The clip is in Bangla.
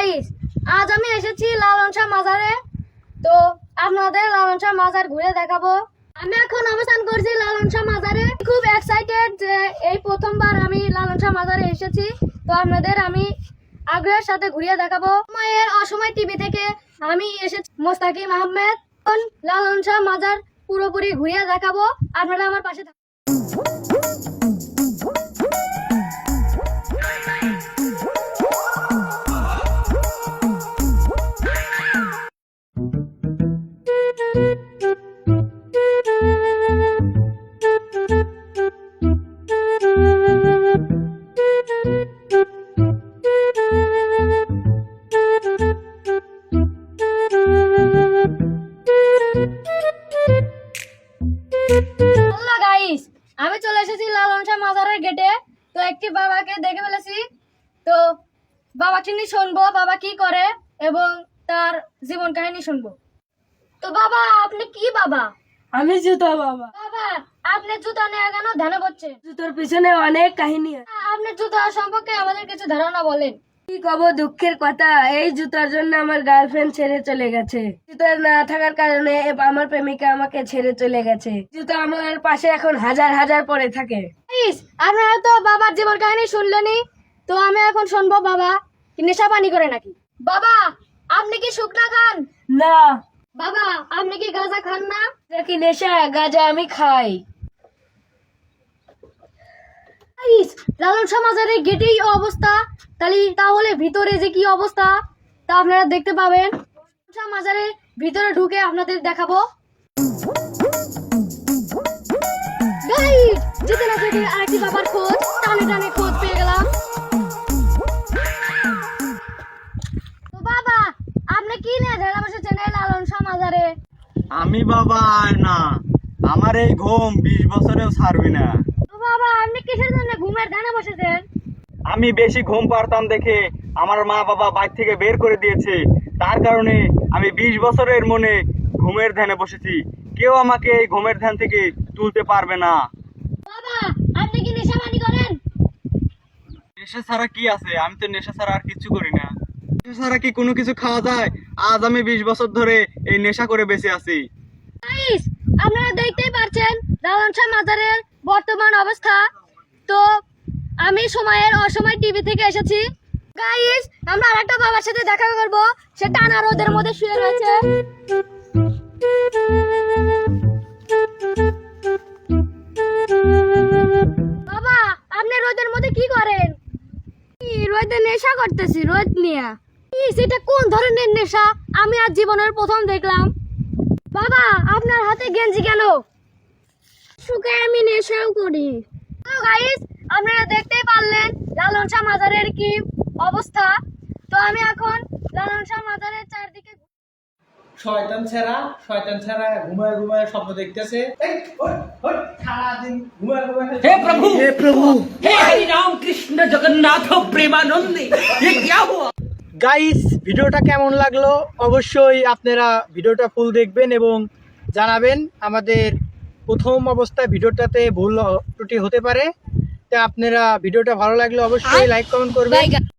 গাইস, আজ আমি এসেছি লালন শাহ মাজারে। তো আপনাদের লালন শাহ মাজার ঘুরে দেখাবো। আমি এখন অবস্থান করছি লালন শাহ মাজারে। খুব এক্সাইটেড যে এই প্রথমবার আমি লালন শাহ মাজারে এসেছি। তো আপনাদের আমি আগ্রহের সাথে ঘুরিয়ে দেখাবো। সময়ের অসময় টিভি থেকে আমি এসেছি মোস্তাকিম আহমেদ। লালন শাহ মাজার পুরোপুরি ঘুরিয়ে দেখাবো, আপনারা আমার পাশে থাকুন। আমি চলে এসেছি লালন শাহ মাজারের গেটে। তো একটি বাবাকে দেখে ফেলেছি। তো বাবাকে নিয়ে শুনবো বাবা কি করে এবং তার জীবন কাহিনী শুনবো। তো বাবা, আপনি কি বাবা? আমি জুতা বাবা। বাবা, আপনি জুতা নিয়ে কেন ধ্যানে বসছেন? জুতোর পিছনে অনেক কাহিনী আছে। আপনি জুতা সম্পর্কে আমাদের কিছু ধারণা বলেন। কি কব, দুঃখের কথা, এই জুতার জন্য আমার গার্লফ্রেন্ড ছেড়ে চলে গেছে। জুতা না থাকার কারণে আমার প্রেমিকা আমাকে ছেড়ে চলে গেছে। জুতা আমার পাশে এখন হাজার হাজার পড়ে থাকে। আপনারা তো বাবার জীবন কাহিনী শুনলেনই। তো আমি এখন শুনবো বাবা কি নেশা পানি করে নাকি। বাবা, আপনি কি শুকনা খান? না। বাবা, আপনি কি গাঁজা খান না? কি নেশা? গাঁজা আমি খাই। লালন শাহ মাজারের গেটেই অবস্থা, তাহলে ভিতরে যে কি অবস্থা তা আপনারা দেখতে পাবেন। লালন শাহ মাজারের ভিতরে ঢুকে আপনাদের দেখাবো। যেতে না যেতে আরেকটি বাবার খোঁজ, টানে টানে খোঁজ পেয়ে গেলাম। তো বাবা, আপনি কি নিয়ে ঢেলা বসেছেন এই লালন শাহ মাজারে? আমি বাবা আর না, আমার এই ঘুম 20 বছরেও ছাড়বি না। তো বাবা, আপনি কিসের জন্য ঘুমের ধ্যানে বসেছেন? আমি বেশি ঘুম পারতাম দেখে আমার মা বাবা বাইরে থেকে বের করে দিয়েছে। তার কারণে আমি 20 বছরের মনে ঘুমের ধ্যানে বসেছি। কেউ আমাকে এই ঘুমের ধ্যান থেকে তুলতে পারবে না। বাবা, আপনি কি নেশা পানি করেন? নেশা ছাড়া কি আছে? আমি তো নেশা ছাড়া আর কিছু করি না। নেশা ছাড়া কি কোনো কিছু খাওয়া যায়? আজ আমি 20 বছর ধরে এই নেশা করে বেঁচে আছি। আপনারা দেখতেই পাচ্ছেন লালন শাহ মাজারের বর্তমান অবস্থা। তো আমি সময়ের অসময় টিভি থেকে এসেছি। গাইস, আমরা আরেকটা বাবার সাথে দেখা করব। সে টানা রোদের মধ্যে শুয়ে রয়েছে। বাবা, আপনি রোদের মধ্যে কি করেন? রোদে নেশা করতেছি, রোদ নিয়ে। সেটা কোন ধরনের নেশা? আমি আজ জীবনের প্রথম দেখলাম। বাবা, আপনার হাতে গেঞ্জি কেন? সুখে আমি নেশাও করি। তো গাইস, আপনারা দেখতেই পারলেন লালন শাহ মাজারের কি অবস্থা। তো আমি এখন লালন শাহ মাজারের চারদিকে শয়তান ছেড়া ঘুমায় ঘুমায় স্বপ্ন দেখতেছে। সারাদিন ঘুমায় ঘুমায় हे प्रभु हे हरि राम कृष्ण जगन्नाथ प्रेमानंदी ये क्या हुआ? গাইস, ভিডিওটা কেমন লাগলো অবশ্যই আপনারা ভিডিওটা ফুল দেখবেন এবং জানাবেন। আমাদের প্রথম অবস্থায় ভিডিওটাতে ভুল ত্রুটি হতে পারে। তা আপনারা ভিডিওটা ভালো লাগলে অবশ্যই লাইক কমেন্ট করবেন।